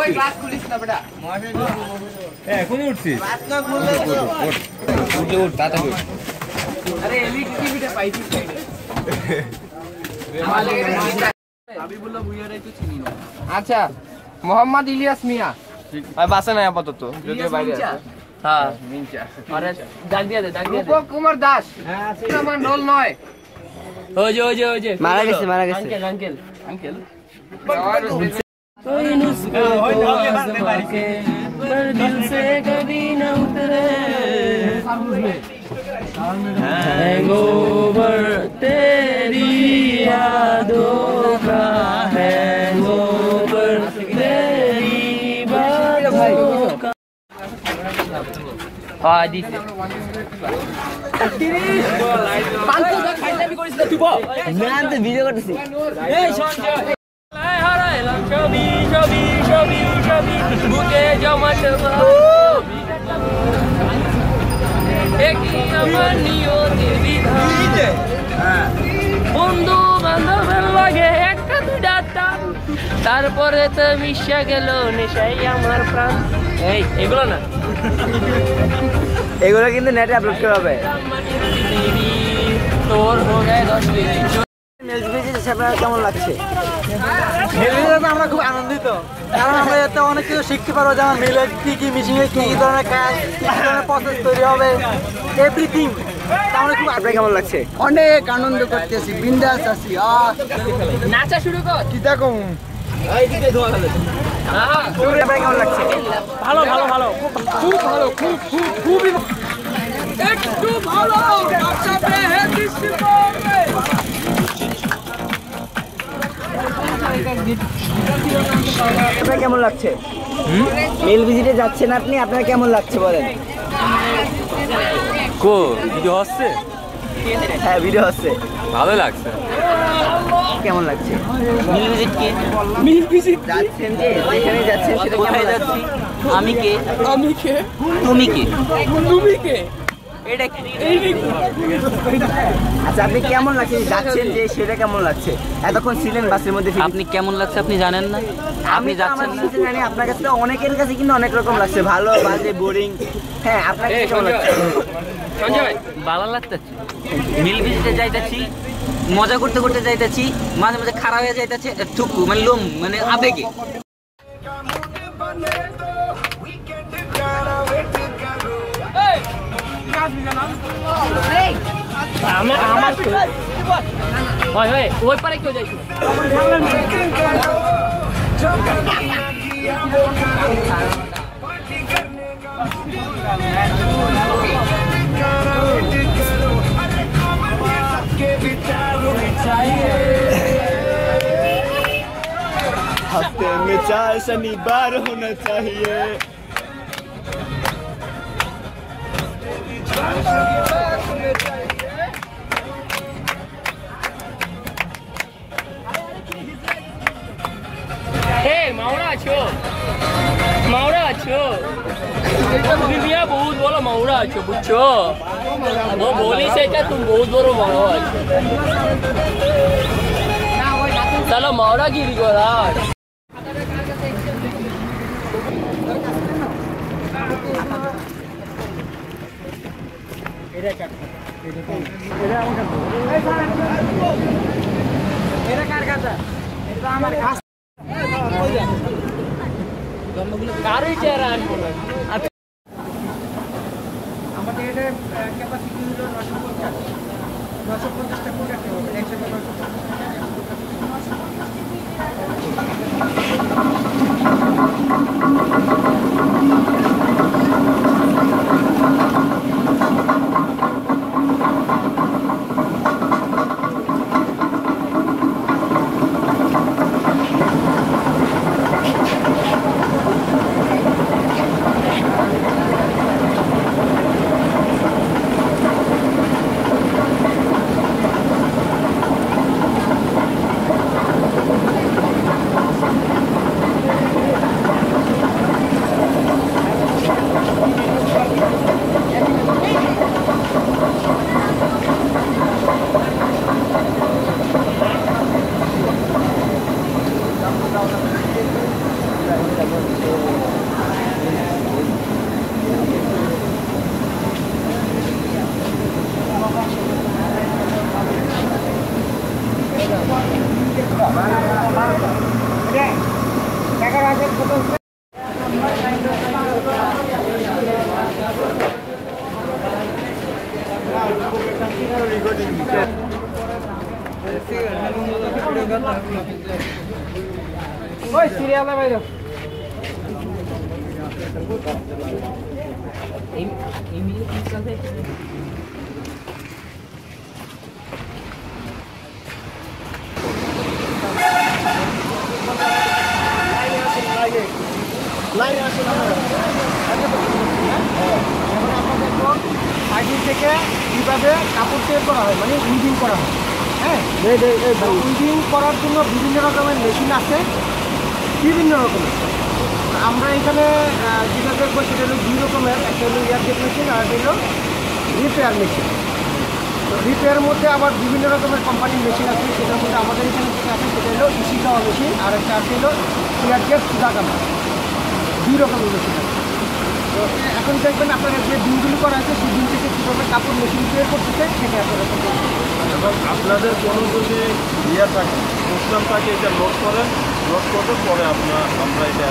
ওই ক্লাস খুলিস না বেটা এখনই উঠছিস ক্লাস না খুললে উঠ তাড়াতাড়ি আরে এলইডি টিভিটা পাইছিস হাবিবুল্লাহ ভুইয়ারাই তো চিনি না আচ্ছা মোহাম্মদ ইলিয়াস মিয়া আর বাসা নাই আপাতত যদিও বাইরে আছে হ্যাঁ মিনচা আরে ডাক দিয়ে দে রূপক কুমার দাস আমার রোল 9 ওই যে মারা গেছে আঙ্কেল कोई नुस्खा पर दिल से कभी न उतरे हैंगओवर तेरी यादों का हैंगओवर तेरी बातों का हाँ दिसे पांचो का खाइला भी করিস না তুই বল না আমি ভিডিও করতেছি এই সঞ্জয় ছবি বুকে জমাতে আমার নিয়তির বিধান বন্ধু বান্ধবের লাগে একটা দুইটা টান তারপরে তো মিশা গেল নেশাই আমার প্রাণ এই এগুলো না এগুলো কিন্তু নেটে আপলোড করা হবে তোর হয়ে যায় 10 মিনিট কেমন লাগছে আমরা খুব আনন্দিত কারণ আমরা এতে অনেক কিছু শিখতে পারবো যেমন মিলে কি কি মিশিং এ কি ধরনের কাজ কি ধরনের প্রসেস তৈরি হবে এভরিথিং আমরা খুব আপনার কেমন লাগছে অনেক আনন্দ করতেছি বিন্দাস আছি নাচা শুরু কর কি দেখো কেমন লাগছে ভালো খুব ভালো খুবই একটু ভালো আচ্ছা আপনার কেমন লাগছে মেল ভিজিটে যাচ্ছেন আপনি আপনার কেমন লাগছে বলেন কো ভিডিও হচ্ছে হ্যাঁ ভিডিও হচ্ছে ভালো লাগছে কেমন লাগছে মিল ভিজিট যাচ্ছেন যে যেখানে যাচ্ছেন সেটা কোথায় যাচ্ছি আমি কে তুমি কে এটা কি আচ্ছা আপনি কেমন লাগছে যাচ্ছেন যে সেটা কেমন লাগছে এতক্ষণ ছিলেন বাসের মধ্যে আপনি কেমন লাগছে আপনি জানেন না আপনি যাচ্ছেন না জানি আপনার কাছে তো অনেকের কাছে কিন্তু অনেক রকম লাগছে ভালো বাজে বোরিং হ্যাঁ আপনার কাছে কেমন লাগছে সঞ্জয় ভালো লাগতেছে মিল ভিজিটে যাইতাছি মজা করতে করতে যাইতাছি মাঝে মাঝে খারাপ হয়ে যাইতাছে থুকু মানে লোম মানে আবেগে ওই পারে কেউ যাইছিল हफ्ते में 4 शनिवार होना चाहिए মাওরা আছো তুমি মিয়া বহুত বড় মাওরা আছো বুঝছো ও বলিস এটা তুমি বহুত বড় মাওরা আছো চলো মাওরা গিরি করা গাড়ি চেহারা আনবো না আমাদের এটা ক্যাপাসিটি হলো 950টা ফুট রাখতে হবে একসাথে 950 ওই সিরিয়ালে বাইরে আগে থেকে কিভাবে কাপড় তৈরি করা হয় মানে উইভিং করা হয়। হ্যাঁ, উইভিং করার জন্য বিভিন্ন রকমের মেশিন আছে, বিভিন্ন রকমের। আমরা এখানে যেটা দেখবো সেটা হলো দুই রকমের, একটা হলো এয়ারজেট মেশিন আর একটা হলো রিপেয়ার মেশিন। তো রিপেয়ারের মধ্যে আবার বিভিন্ন রকমের কোম্পানির মেশিন আছে, সেটার মধ্যে আমাদের এখানে যেটা আছে সেটা হলো ইশিকাওয়া মেশিন, আর একটা আছে হলো এয়ারজেট সুদাকামা, দুই রকমের মেশিন আছে। তো এখন দেখবেন আপনারা যে দিনগুলি করা আছে সেই দিন থেকে কীভাবে কাপড় মেশিন তৈরি করতেছে সেটা আপনারা এবং আপনাদের কোনো যদি ইয়ে থাকে, প্রোগ্রাম থাকে, এটা নোট করেন, নোট করতে পরে আমরা এটা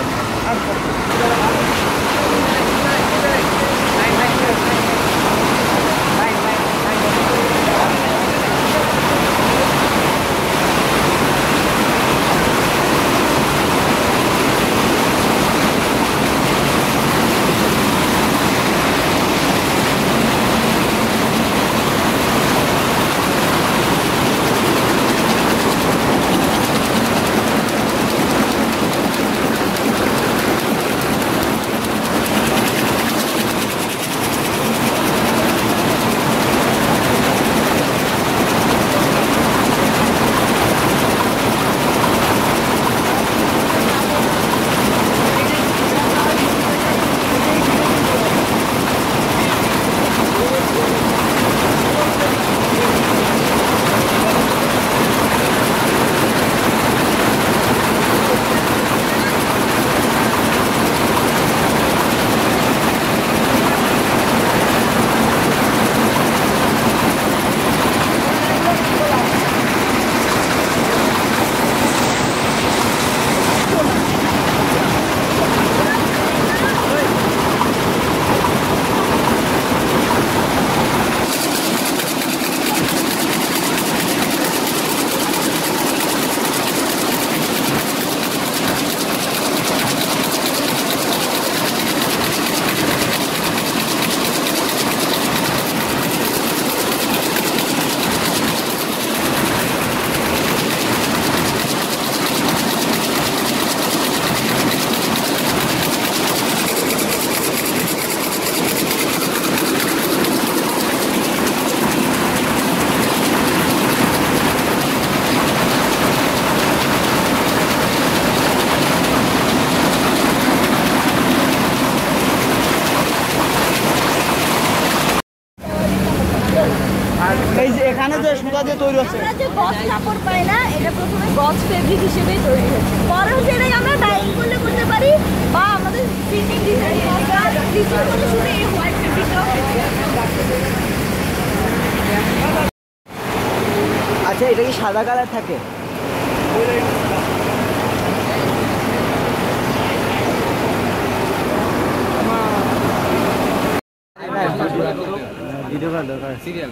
এই যে এখানে যে সুতা দিয়ে তৈরি হচ্ছে, আমরা যে গজ কাপড় পাই না, এটা প্রথমে গজ ফেব্রিক হিসেবে তৈরি হচ্ছে, পরে হচ্ছে এটাকে আমরা ডাইং করলে করতে পারি বা আমাদের প্রিন্টিং ডিজাইন করে শুধু এই হোয়াইট ফেব্রিকটাও। আচ্ছা এটা কি সাদা কালার থাকে? ভিডিও করার দরকার সিরিয়াল।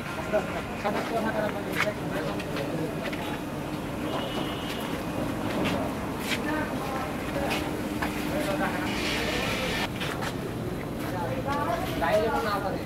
গাড়ি যখন না পারে